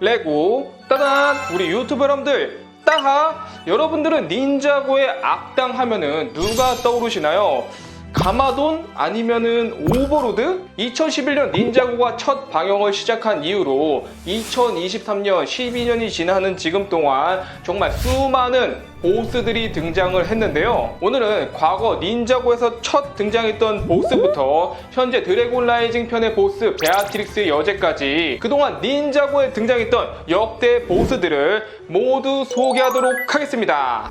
레고 따단! 우리 유튜브 여러분들 따하! 여러분들은 닌자고의 악당 하면은 누가 떠오르시나요? 가마돈 아니면은 오버로드? 2011년 닌자고가 첫 방영을 시작한 이후로 2023년 12년이 지나는 지금 동안 정말 수많은 보스들이 등장을 했는데요. 오늘은 과거 닌자고에서 첫 등장했던 보스부터 현재 드래곤 라이징 편의 보스 베아트릭스 여제까지 그동안 닌자고에 등장했던 역대 보스들을 모두 소개하도록 하겠습니다.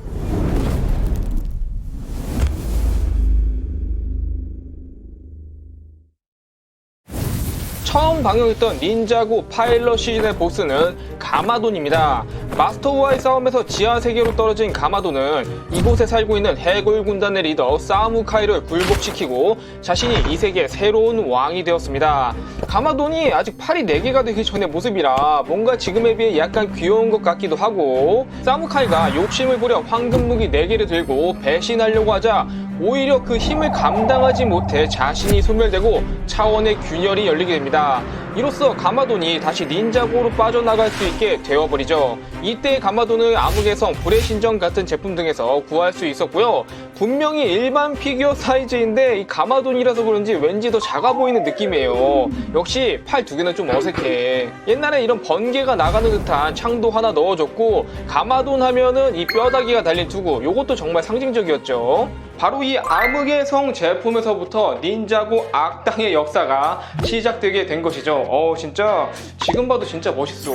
처음 방영했던 닌자고 파일럿 시즌의 보스는 가마돈입니다. 마스터와의 싸움에서 지하 세계로 떨어진 가마돈은 이곳에 살고 있는 해골 군단의 리더 사무카이를 굴복시키고 자신이 이 세계의 새로운 왕이 되었습니다. 가마돈이 아직 팔이 4개가 되기 전의 모습이라 뭔가 지금에 비해 약간 귀여운 것 같기도 하고, 사무카이가 욕심을 부려 황금무기 4개를 들고 배신하려고 하자 오히려 그 힘을 감당하지 못해 자신이 소멸되고 차원의 균열이 열리게 됩니다. 이로써 가마돈이 다시 닌자고로 빠져나갈 수 있게 되어버리죠. 이때 가마돈을 암흑의 성, 불의 신전 같은 제품 등에서 구할 수 있었고요. 분명히 일반 피규어 사이즈인데 이 가마돈이라서 그런지 왠지 더 작아 보이는 느낌이에요. 역시 팔 2개는 좀 어색해. 옛날에 이런 번개가 나가는 듯한 창도 하나 넣어줬고, 가마돈 하면은 이 뼈다귀가 달린 투구, 요것도 정말 상징적이었죠. 바로 이 암흑의 성 제품에서부터 닌자고 악당의 역사가 시작되게 된 것이죠. 진짜 지금 봐도 진짜 멋있어.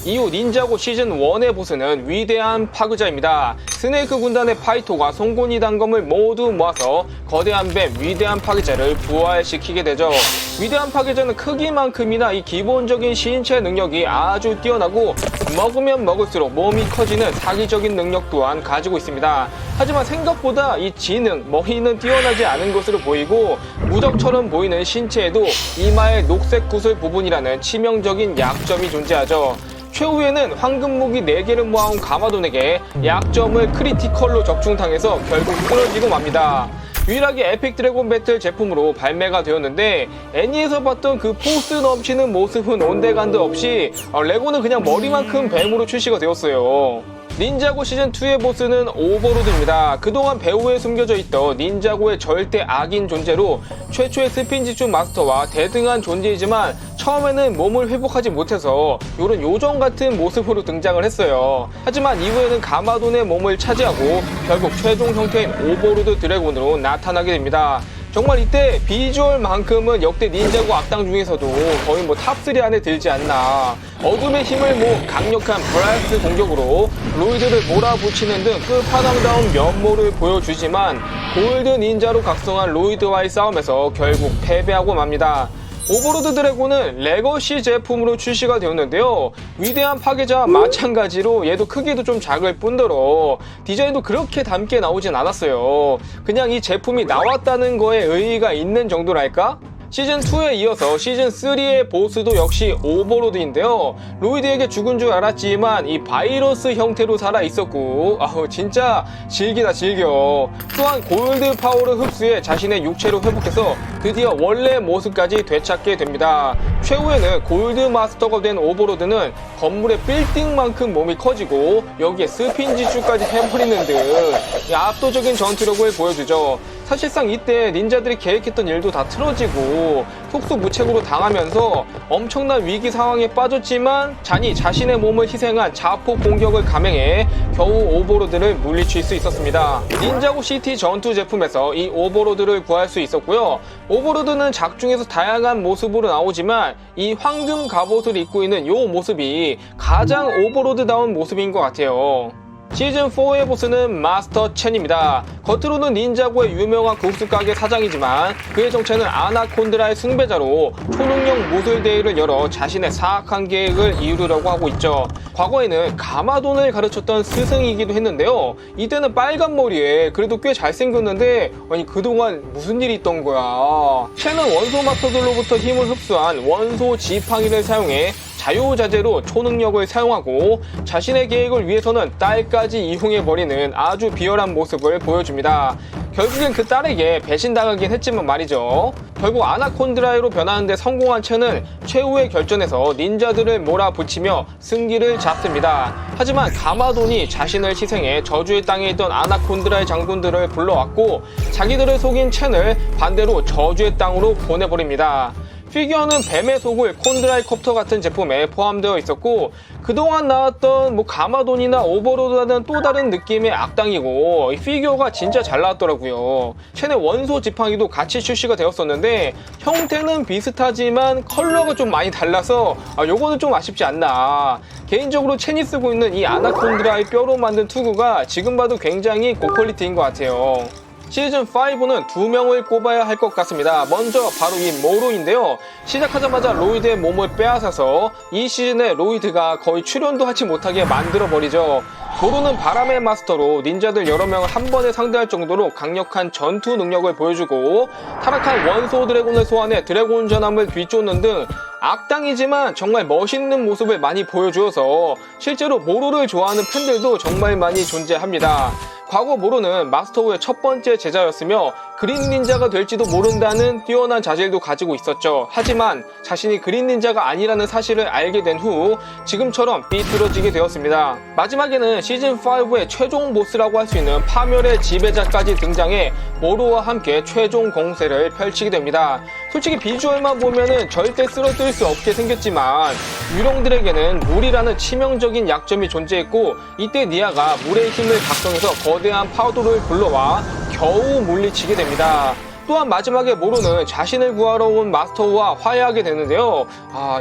이후 닌자고 시즌 1의 보스는 위대한 파그자입니다. 스네이크 군단의 파이토가 송곳니 단검을 모두 모아서 거대한 뱀 위대한 파그자를 부활시키게 되죠. 위대한 파그자는 크기만큼이나 이 기본적인 신체 능력이 아주 뛰어나고 먹으면 먹을수록 몸이 커지는 사기적인 능력 또한 가지고 있습니다. 하지만 생각보다 이 지능, 머리는 뛰어나지 않은 것으로 보이고 무적처럼 보이는 신체에도 이마에 녹색 구슬 부분이라는 치명적인 약점이 존재하죠. 최후에는 황금무기 4개를 모아온 가마돈에게 약점을 크리티컬로 적중당해서 결국 쓰러지고 맙니다. 유일하게 에픽 드래곤 배틀 제품으로 발매가 되었는데 애니에서 봤던 그 포스 넘치는 모습은 온데간데 없이 레고는 그냥 머리만큼 뱀으로 출시가 되었어요. 닌자고 시즌2의 보스는 오버로드입니다. 그동안 배후에 숨겨져 있던 닌자고의 절대 악인 존재로 최초의 스핀지축 마스터와 대등한 존재이지만 처음에는 몸을 회복하지 못해서 요런 요정 같은 모습으로 등장을 했어요. 하지만 이후에는 가마돈의 몸을 차지하고 결국 최종 형태인 오버로드 드래곤으로 나타나게 됩니다. 정말 이때 비주얼만큼은 역대 닌자고 악당 중에서도 거의 탑3 안에 들지 않나. 어둠의 힘을 모은 강력한 브라스 공격으로 로이드를 몰아붙이는 등 끝판왕다운 면모를 보여주지만 골드 닌자로 각성한 로이드와의 싸움에서 결국 패배하고 맙니다. 오버로드 드래곤은 레거시 제품으로 출시가 되었는데요. 위대한 파괴자와 마찬가지로 얘도 크기도 좀 작을 뿐더러 디자인도 그렇게 닮게 나오진 않았어요. 그냥 이 제품이 나왔다는 거에 의의가 있는 정도랄까? 시즌2에 이어서 시즌3의 보스도 역시 오버로드인데요. 로이드에게 죽은 줄 알았지만 이 바이러스 형태로 살아있었고 진짜 질기다 질겨. 또한 골드 파워를 흡수해 자신의 육체로 회복해서 드디어 원래 모습까지 되찾게 됩니다. 최후에는 골드 마스터가 된 오버로드는 건물의 빌딩만큼 몸이 커지고 여기에 스핀지축까지 해버리는 등 압도적인 전투력을 보여주죠. 사실상 이때 닌자들이 계획했던 일도 다 틀어지고 속수무책으로 당하면서 엄청난 위기 상황에 빠졌지만 잔이 자신의 몸을 희생한 자폭 공격을 감행해 겨우 오버로드를 물리칠 수 있었습니다. 닌자고 시티 전투 제품에서 이 오버로드를 구할 수 있었고요. 오버로드는 작중에서 다양한 모습으로 나오지만 이 황금 갑옷을 입고 있는 이 모습이 가장 오버로드다운 모습인 것 같아요. 시즌4의 보스는 마스터 첸입니다. 겉으로는 닌자고의 유명한 국수 가게 사장이지만 그의 정체는 아나콘드라의 숭배자로 초능력 무술 대회를 열어 자신의 사악한 계획을 이루려고 하고 있죠. 과거에는 가마돈을 가르쳤던 스승이기도 했는데요. 이때는 빨간 머리에 그래도 꽤 잘생겼는데 아니 그동안 무슨 일이 있던 거야. 첸은 원소 마스터들로부터 힘을 흡수한 원소 지팡이를 사용해 자유자재로 초능력을 사용하고 자신의 계획을 위해서는 딸까지 이용해버리는 아주 비열한 모습을 보여줍니다. 결국엔 그 딸에게 배신당하긴 했지만 말이죠. 결국 아나콘드라이로 변하는데 성공한 첸은 최후의 결전에서 닌자들을 몰아붙이며 승기를 잡습니다. 하지만 가마돈이 자신을 희생해 저주의 땅에 있던 아나콘드라이 장군들을 불러왔고 자기들을 속인 첸을 반대로 저주의 땅으로 보내버립니다. 피규어는 뱀의 속을 콘드라이 콥터 같은 제품에 포함되어 있었고 그동안 나왔던 가마돈이나 오버로드와는 또 다른 느낌의 악당이고 이 피규어가 진짜 잘 나왔더라고요. 첸의 원소 지팡이도 같이 출시가 되었었는데 형태는 비슷하지만 컬러가 좀 많이 달라서 요거는 좀 아쉽지 않나. 개인적으로 첸이 쓰고 있는 이 아나콘드라이 뼈로 만든 투구가 지금 봐도 굉장히 고퀄리티인 것 같아요. 시즌5는 2명을 꼽아야 할 것 같습니다. 먼저 바로 이 모로인데요. 시작하자마자 로이드의 몸을 빼앗아서 이 시즌에 로이드가 거의 출연도 하지 못하게 만들어버리죠. 모로는 바람의 마스터로 닌자들 여러 명을 한 번에 상대할 정도로 강력한 전투 능력을 보여주고 타락한 원소 드래곤을 소환해 드래곤 전함을 뒤쫓는 등 악당이지만 정말 멋있는 모습을 많이 보여주어서 실제로 모로를 좋아하는 팬들도 정말 많이 존재합니다. 과거 모로는 마스터우의 첫 번째 제자였으며 그린 닌자가 될지도 모른다는 뛰어난 자질도 가지고 있었죠. 하지만 자신이 그린 닌자가 아니라는 사실을 알게 된 후 지금처럼 삐뚤어지게 되었습니다. 마지막에는 시즌5의 최종 보스라고 할 수 있는 파멸의 지배자까지 등장해 모로와 함께 최종 공세를 펼치게 됩니다. 솔직히 비주얼만 보면은 절대 쓰러뜨릴 수 없게 생겼지만 유령들에게는 물이라는 치명적인 약점이 존재했고 이때 니아가 물의 힘을 각성해서 거대한 파도를 불러와 겨우 물리치게 됩니다. 또한 마지막에 모로는 자신을 구하러 온 마스터와 화해하게 되는데요.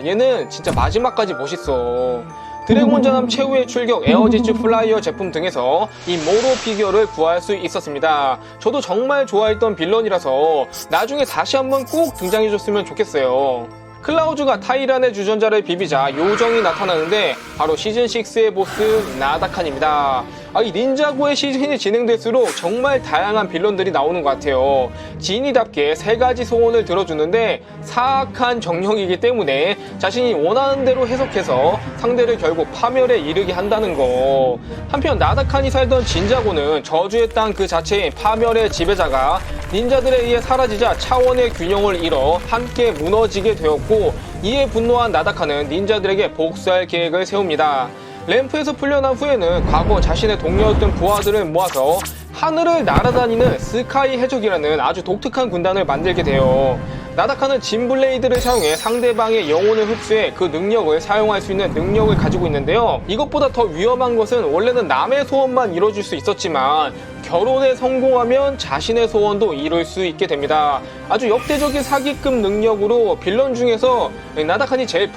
얘는 진짜 마지막까지 멋있어. 드래곤 전함 최후의 출격 에어지츠 플라이어 제품 등에서 이 모로 피규어를 구할 수 있었습니다. 저도 정말 좋아했던 빌런이라서 나중에 다시 한번 꼭 등장해줬으면 좋겠어요. 클라우즈가 타이란의 주전자를 비비자 요정이 나타나는데 바로 시즌6의 보스 나다칸입니다. 이 닌자고의 시즌이 진행될수록 정말 다양한 빌런들이 나오는 것 같아요. 지니답게 3가지 소원을 들어주는데 사악한 정령이기 때문에 자신이 원하는 대로 해석해서 상대를 결국 파멸에 이르게 한다는 거. 한편 나다칸이 살던 진자고는 저주의 땅 그 자체인 파멸의 지배자가 닌자들에 의해 사라지자 차원의 균형을 잃어 함께 무너지게 되었고 이에 분노한 나다칸은 닌자들에게 복수할 계획을 세웁니다. 램프에서 풀려난 후에는 과거 자신의 동료였던 부하들을 모아서 하늘을 날아다니는 스카이 해적이라는 아주 독특한 군단을 만들게 돼요. 나다칸은 진블레이드를 사용해 상대방의 영혼을 흡수해 그 능력을 사용할 수 있는 능력을 가지고 있는데요. 이것보다 더 위험한 것은 원래는 남의 소원만 이뤄줄 수 있었지만 결혼에 성공하면 자신의 소원도 이룰 수 있게 됩니다. 아주 역대적인 사기급 능력으로 빌런 중에서 나다칸이 제일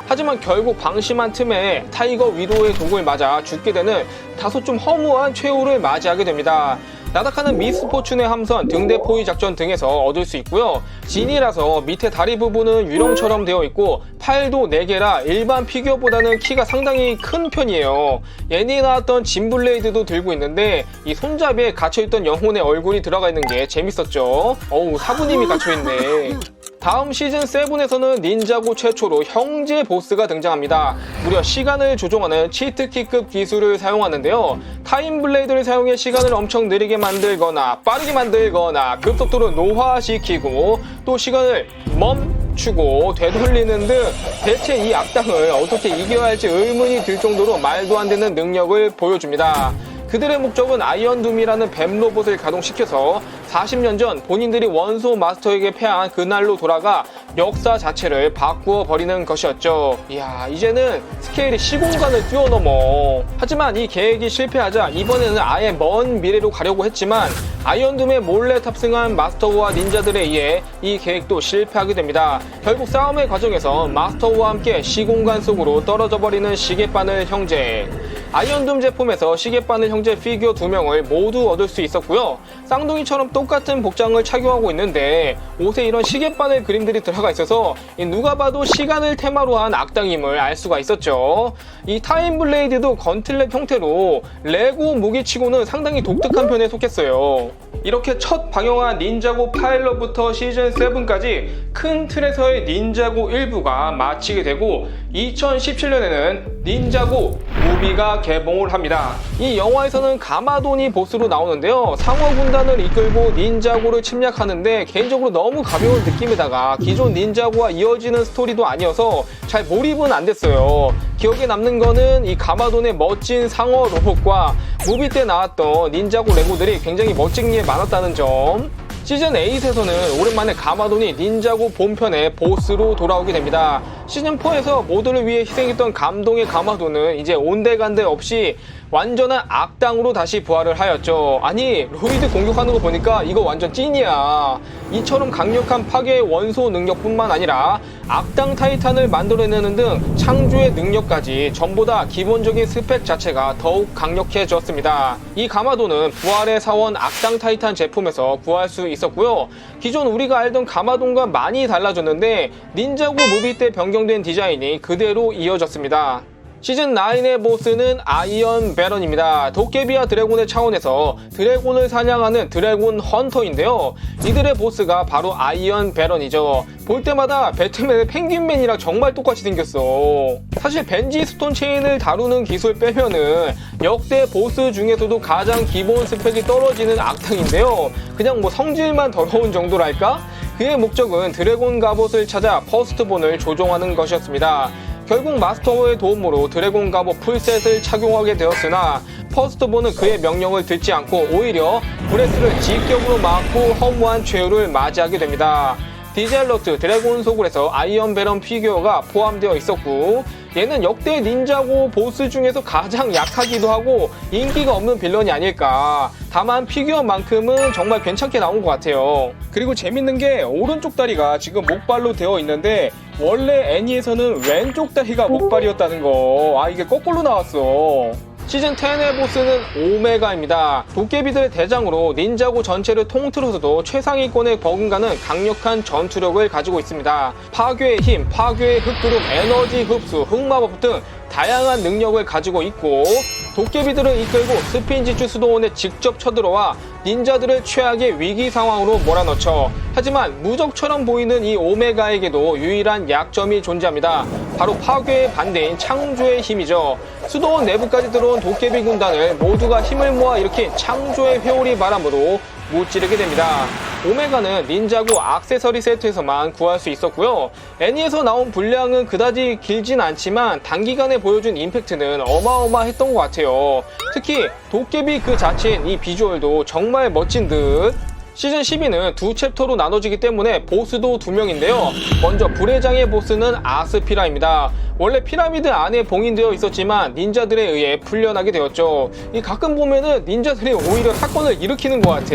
하지만 결국 방심한 틈에 타이거 위도의 독을 맞아 죽게 되는 다소 좀 허무한 최후를 맞이하게 됩니다. 나다칸은 미스포춘의 함선, 등대 포위 작전 등에서 얻을 수 있고요. 진이라서 밑에 다리 부분은 유령처럼 되어 있고 팔도 4개라 일반 피규어보다는 키가 상당히 큰 편이에요. 예니에 나왔던 진블레이드도 들고 있는데 이 손잡이에 갇혀있던 영혼의 얼굴이 들어가 있는 게 재밌었죠. 사부님이 갇혀있네. 다음 시즌7에서는 닌자고 최초로 형제 보스가 등장합니다. 무려 시간을 조종하는 치트키급 기술을 사용하는데요. 타임블레이드를 사용해 시간을 엄청 느리게 만들거나 빠르게 만들거나 급속도로 노화시키고 또 시간을 멈추고 되돌리는 등 대체 이 악당을 어떻게 이겨야 할지 의문이 들 정도로 말도 안 되는 능력을 보여줍니다. 그들의 목적은 아이언둠이라는 뱀 로봇을 가동시켜서 40년 전 본인들이 원소 마스터에게 패한 그날로 돌아가 역사 자체를 바꾸어 버리는 것이었죠. 이야, 이제는 스케일이 시공간을 뛰어넘어. 하지만 이 계획이 실패하자 이번에는 아예 먼 미래로 가려고 했지만 아이언둠에 몰래 탑승한 마스터와 닌자들에 의해 이 계획도 실패하게 됩니다. 결국 싸움의 과정에서 마스터와 함께 시공간 속으로 떨어져 버리는 시계바늘 형제. 아이언둠 제품에서 시계바늘 형제 피규어 2명을 모두 얻을 수 있었고요. 쌍둥이처럼 똑같은 복장을 착용하고 있는데 옷에 이런 시계바늘 그림들이 들어가 있어서 누가 봐도 시간을 테마로 한 악당임을 알 수가 있었죠. 이 타임블레이드도 건틀렛 형태로 레고 무기치고는 상당히 독특한 편에 속했어요. 이렇게 첫 방영한 닌자고 파일럿부터 시즌 7까지 큰 틀에서의 닌자고 1부가 마치게 되고 2017년에는 닌자고 무비가 개봉을 합니다. 이 영화에서는 가마돈이 보스로 나오는데요. 상어 군단을 이끌고 닌자고를 침략하는데 개인적으로 너무 가벼운 느낌에다가 기존 닌자고와 이어지는 스토리도 아니어서 잘 몰입은 안 됐어요. 기억에 남는 거는 이 가마돈의 멋진 상어 로봇과 무비 때 나왔던 닌자고 레고들이 굉장히 멋진 게 많았다는 점. 시즌 8에서는 오랜만에 가마돈이 닌자고 본편의 보스로 돌아오게 됩니다. 시즌 4에서 모두를 위해 희생했던 감동의 가마돈은 이제 온데간데 없이 완전한 악당으로 다시 부활을 하였죠. 아니, 로이드 공격하는 거 보니까 이거 완전 찐이야. 이처럼 강력한 파괴의 원소 능력뿐만 아니라 악당 타이탄을 만들어내는 등 창조의 능력까지 전부 다 기본적인 스펙 자체가 더욱 강력해졌습니다. 이 가마돈은 부활의 사원 악당 타이탄 제품에서 구할 수 있었고요. 기존 우리가 알던 가마돈과 많이 달라졌는데 닌자고 무비 때 변경된 디자인이 그대로 이어졌습니다. 시즌 9의 보스는 아이언 베런입니다. 도깨비와 드래곤의 차원에서 드래곤을 사냥하는 드래곤 헌터인데요. 이들의 보스가 바로 아이언 베런이죠. 볼 때마다 배트맨의 펭귄맨이랑 정말 똑같이 생겼어. 사실 벤지 스톤 체인을 다루는 기술 빼면은 역대 보스 중에서도 가장 기본 스펙이 떨어지는 악당인데요. 그냥 뭐 성질만 더러운 정도랄까? 그의 목적은 드래곤 갑옷을 찾아 퍼스트본을 조종하는 것이었습니다. 결국 마스터의 도움으로 드래곤 갑옷 풀셋을 착용하게 되었으나 퍼스트본은 그의 명령을 듣지 않고 오히려 브레스를 직격으로 맞고 허무한 최후를 맞이하게 됩니다. 디젤러트 드래곤 소굴에서 아이언 베런 피규어가 포함되어 있었고 얘는 역대 닌자고 보스 중에서 가장 약하기도 하고 인기가 없는 빌런이 아닐까. 다만 피규어만큼은 정말 괜찮게 나온 것 같아요. 그리고 재밌는 게 오른쪽 다리가 지금 목발로 되어 있는데 원래 애니에서는 왼쪽 다리가 목발이었다는 거. 아, 이게 거꾸로 나왔어. 시즌 10의 보스는 오메가입니다. 도깨비들의 대장으로 닌자고 전체를 통틀어서도 최상위권에 버금가는 강력한 전투력을 가지고 있습니다. 파괴의 힘, 파괴의 흑구름, 에너지 흡수, 흑마법 등 다양한 능력을 가지고 있고 도깨비들을 이끌고 스핀지추 수도원에 직접 쳐들어와 닌자들을 최악의 위기 상황으로 몰아넣죠. 하지만 무적처럼 보이는 이 오메가에게도 유일한 약점이 존재합니다. 바로 파괴의 반대인 창조의 힘이죠. 수도원 내부까지 들어온 도깨비 군단을 모두가 힘을 모아 일으킨 창조의 회오리 바람으로 무찌르게 됩니다. 오메가는 닌자고 액세서리 세트에서만 구할 수 있었고요. 애니에서 나온 분량은 그다지 길진 않지만 단기간에 보여준 임팩트는 어마어마했던 것 같아요. 특히 도깨비 그 자체인 이 비주얼도 정말 멋진 듯. 시즌 12는 두 챕터로 나눠지기 때문에 보스도 2명인데요. 먼저 불의 장의 보스는 아스피라입니다. 원래 피라미드 안에 봉인되어 있었지만 닌자들에 의해 풀려나게 되었죠. 가끔 보면은 닌자들이 오히려 사건을 일으키는 것 같아.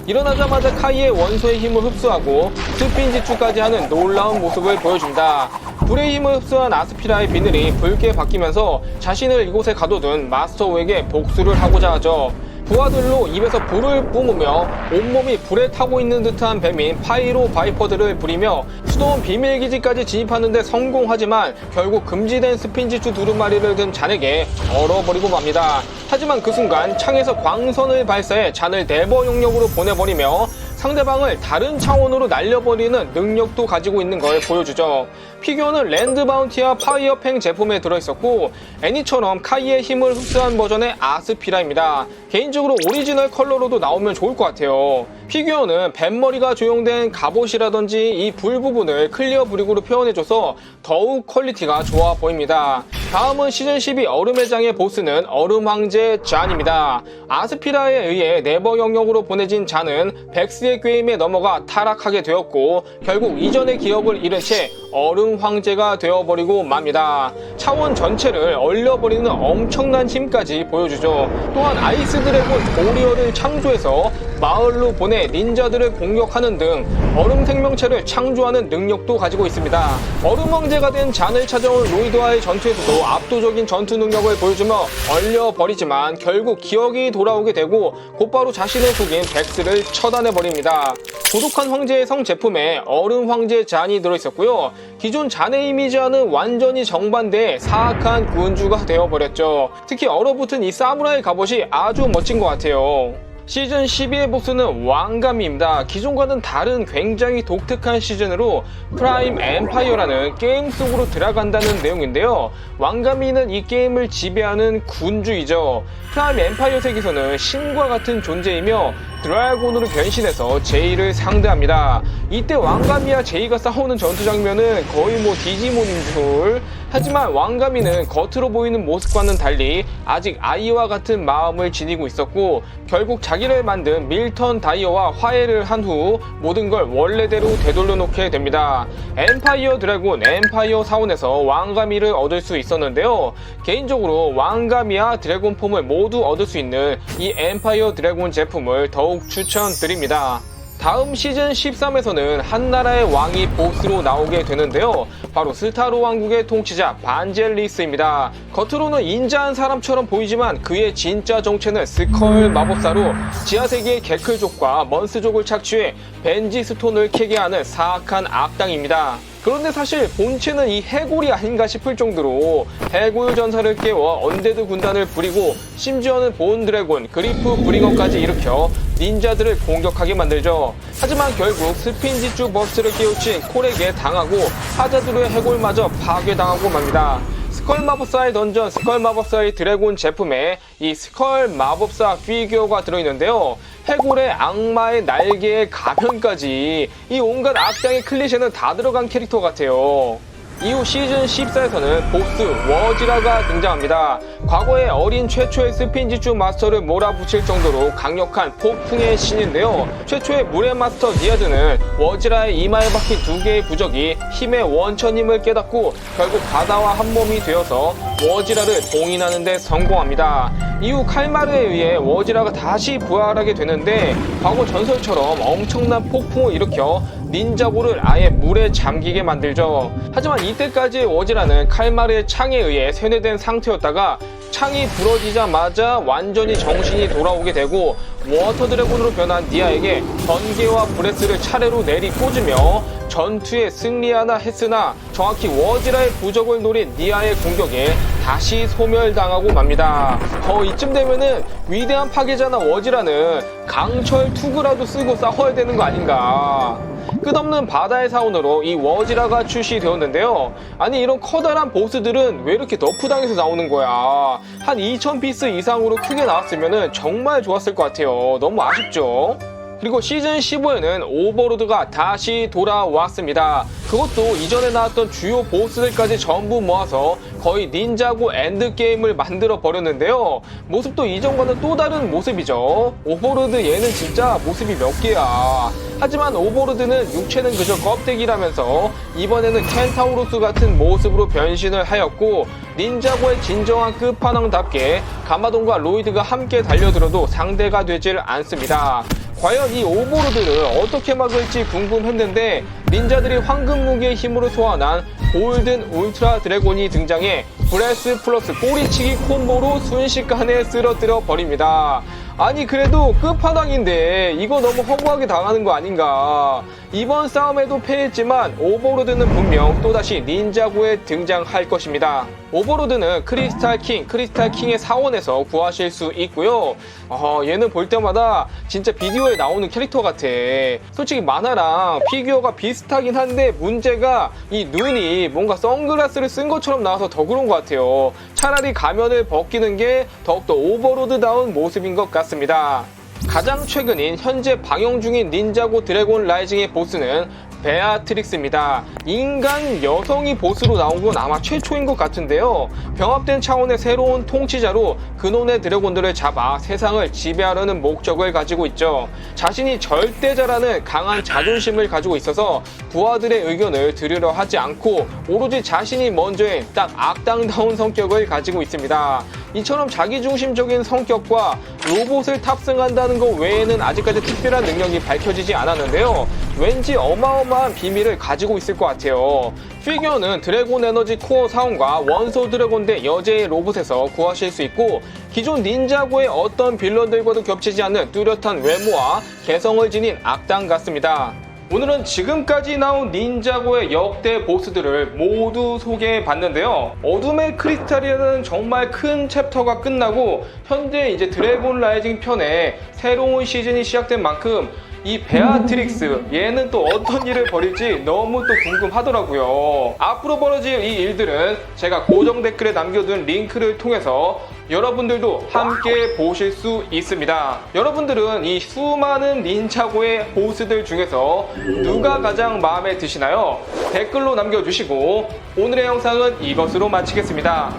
일어나자마자 카이의 원소의 힘을 흡수하고 스핀지추까지 하는 놀라운 모습을 보여준다. 불의 힘을 흡수한 아스피라의 비늘이 붉게 바뀌면서 자신을 이곳에 가둬둔 마스터우에게 복수를 하고자 하죠. 부하들로 입에서 불을 뿜으며 온몸이 불에 타고 있는 듯한 뱀인 파이로 바이퍼들을 부리며 수도원 비밀기지까지 진입하는 데 성공하지만 결국 금지된 스핀지추 두루마리를 든 잔에게 얼어버리고 맙니다. 하지만 그 순간 창에서 광선을 발사해 잔을 네버 영역으로 보내버리며 상대방을 다른 차원으로 날려버리는 능력도 가지고 있는 걸 보여주죠. 피규어는 랜드 바운티와 파이어팽 제품에 들어있었고 애니처럼 카이의 힘을 흡수한 버전의 아스피라입니다. 개인적으로 오리지널 컬러로도 나오면 좋을 것 같아요. 피규어는 뱀머리가 조형된 갑옷이라든지 이 불 부분을 클리어 브릭으로 표현해줘서 더욱 퀄리티가 좋아 보입니다. 다음은 시즌 12 얼음의 장의 보스는 얼음 황제 잔입니다. 아스피라에 의해 네버 영역으로 보내진 잔은 백스의 꾀임에 넘어가 타락하게 되었고 결국 이전의 기억을 잃은 채 얼음 황제가 되어버리고 맙니다. 차원 전체를 얼려버리는 엄청난 힘까지 보여주죠. 또한 아이스 드래곤 오리어를 창조해서 마을로 보내 이용해 닌자들을 공격하는 등 얼음 생명체를 창조하는 능력도 가지고 있습니다. 얼음 왕제가 된 잔을 찾아온 로이드와의 전투에서도 압도적인 전투 능력을 보여주며 얼려버리지만 결국 기억이 돌아오게 되고 곧바로 자신의 속인 백스를 처단해버립니다. 고독한 황제의 성 제품에 얼음 황제 잔이 들어있었고요. 기존 잔의 이미지와는 완전히 정반대의 사악한 군주가 되어버렸죠. 특히 얼어붙은 이 사무라이 갑옷이 아주 멋진 것 같아요. 시즌 12의 보스는 왕가미입니다. 기존과는 다른 굉장히 독특한 시즌으로 프라임 엠파이어라는 게임 속으로 들어간다는 내용인데요. 왕가미는 이 게임을 지배하는 군주이죠. 프라임 엠파이어 세계에서는 신과 같은 존재이며 드래곤으로 변신해서 제이를 상대합니다. 이때 왕가미와 제이가 싸우는 전투 장면은 거의 디지몬인 줄. 하지만 왕가미는 겉으로 보이는 모습과는 달리 아직 아이와 같은 마음을 지니고 있었고 결국 자기를 만든 밀턴 다이어와 화해를 한 후 모든 걸 원래대로 되돌려 놓게 됩니다. 엠파이어 드래곤, 엠파이어 사원에서 왕가미를 얻을 수 있었는데요. 개인적으로 왕가미와 드래곤 폼을 모두 얻을 수 있는 이 엠파이어 드래곤 제품을 더욱 추천드립니다. 다음 시즌 13에서는 한나라의 왕이 보스로 나오게 되는데요. 바로 스타로 왕국의 통치자 반젤리스입니다. 겉으로는 인자한 사람처럼 보이지만 그의 진짜 정체는 스컬 마법사로 지하세계의 게클족과 먼스족을 착취해 벤지스톤을 캐게 하는 사악한 악당입니다. 그런데 사실 본체는 이 해골이 아닌가 싶을 정도로 해골 전사를 깨워 언데드 군단을 부리고 심지어는 본 드래곤, 그리프 브링어까지 일으켜 닌자들을 공격하게 만들죠. 하지만 결국 스핀지주 버스를 깨우친 콜에게 당하고 하자드루의 해골마저 파괴당하고 맙니다. 스컬 마법사의 던전, 스컬 마법사의 드래곤 제품에 이 스컬 마법사 피규어가 들어있는데요. 해골의 악마의 날개의 가면까지 이 온갖 악당의 클리셰는 다 들어간 캐릭터 같아요. 이후 시즌 14에서는 보스 워지라가 등장합니다. 과거의 어린 최초의 스핀지주 마스터를 몰아붙일 정도로 강력한 폭풍의 신인데요. 최초의 물의 마스터 니아드는 워지라의 이마에 박힌 두 개의 부적이 힘의 원천임을 깨닫고 결국 바다와 한 몸이 되어서 워지라를 봉인하는 데 성공합니다. 이후 칼마르에 의해 워지라가 다시 부활하게 되는데 과거 전설처럼 엄청난 폭풍을 일으켜 닌자고를 아예 물에 잠기게 만들죠. 하지만 이때까지 워지라는 칼마르의 창에 의해 세뇌된 상태였다가 창이 부러지자마자 완전히 정신이 돌아오게 되고 워터 드래곤으로 변한 니아에게 번개와 브레스를 차례로 내리꽂으며 전투에 승리하나 했으나 정확히 워지라의 부적을 노린 니아의 공격에 다시 소멸당하고 맙니다. 이쯤 되면은 위대한 파괴자나 워지라는 강철 투구라도 쓰고 싸워야 되는 거 아닌가. 끝없는 바다의 사원으로 이 워지라가 출시되었는데요. 아니 이런 커다란 보스들은 왜 이렇게 너프당해서 나오는 거야. 한 2000피스 이상으로 크게 나왔으면 정말 좋았을 것 같아요. 너무 아쉽죠. 그리고 시즌 15에는 오버로드가 다시 돌아왔습니다. 그것도 이전에 나왔던 주요 보스들까지 전부 모아서 거의 닌자고 엔드게임을 만들어 버렸는데요. 모습도 이전과는 또 다른 모습이죠. 오버로드 얘는 진짜 모습이 몇 개야. 하지만 오버로드는 육체는 그저 껍데기라면서 이번에는 켄타우로스 같은 모습으로 변신을 하였고 닌자고의 진정한 끝판왕답게 가마돈과 로이드가 함께 달려들어도 상대가 되질 않습니다. 과연 이 오버로드를 어떻게 막을지 궁금했는데 닌자들이 황금 무기의 힘으로 소환한 골든 울트라 드래곤이 등장해 브레스 플러스 꼬리치기 콤보로 순식간에 쓰러뜨려 버립니다. 아니 그래도 끝판왕인데 이거 너무 허무하게 당하는 거 아닌가. 이번 싸움에도 패했지만 오버로드는 분명 또다시 닌자고에 등장할 것입니다. 오버로드는 크리스탈 킹의 사원에서 구하실 수 있고요. 얘는 볼 때마다 진짜 비디오에 나오는 캐릭터 같아. 솔직히 만화랑 피규어가 비슷하긴 한데 문제가 이 눈이 뭔가 선글라스를 쓴 것처럼 나와서 더 그런 것 같아요. 차라리 가면을 벗기는 게 더욱더 오버로드다운 모습인 것 같습니다. 가장 최근인 현재 방영 중인 닌자고 드래곤 라이징의 보스는 베아트릭스입니다. 인간 여성이 보스로 나온 건 아마 최초인 것 같은데요. 병합된 차원의 새로운 통치자로 근원의 드래곤들을 잡아 세상을 지배하려는 목적을 가지고 있죠. 자신이 절대자라는 강한 자존심을 가지고 있어서 부하들의 의견을 들으려 하지 않고 오로지 자신이 먼저인 딱 악당다운 성격을 가지고 있습니다. 이처럼 자기중심적인 성격과 로봇을 탑승한다는 것 외에는 아직까지 특별한 능력이 밝혀지지 않았는데요. 왠지 어마어마한 비밀을 가지고 있을 것 같아요. 피규어는 드래곤 에너지 코어 사원과 원소 드래곤 대 여제의 로봇에서 구하실 수 있고, 기존 닌자고의 어떤 빌런들과도 겹치지 않는 뚜렷한 외모와 개성을 지닌 악당 같습니다. 오늘은 지금까지 나온 닌자고의 역대 보스들을 모두 소개해 봤는데요. 어둠의 크리스탈이라는 정말 큰 챕터가 끝나고 현재 이제 드래곤 라이징 편에 새로운 시즌이 시작된 만큼 이 베아트릭스, 얘는 또 어떤 일을 벌일지 너무 또 궁금하더라고요. 앞으로 벌어질 이 일들은 제가 고정 댓글에 남겨둔 링크를 통해서 여러분들도 함께 보실 수 있습니다. 여러분들은 이 수많은 닌자고의 보스들 중에서 누가 가장 마음에 드시나요? 댓글로 남겨주시고 오늘의 영상은 이것으로 마치겠습니다.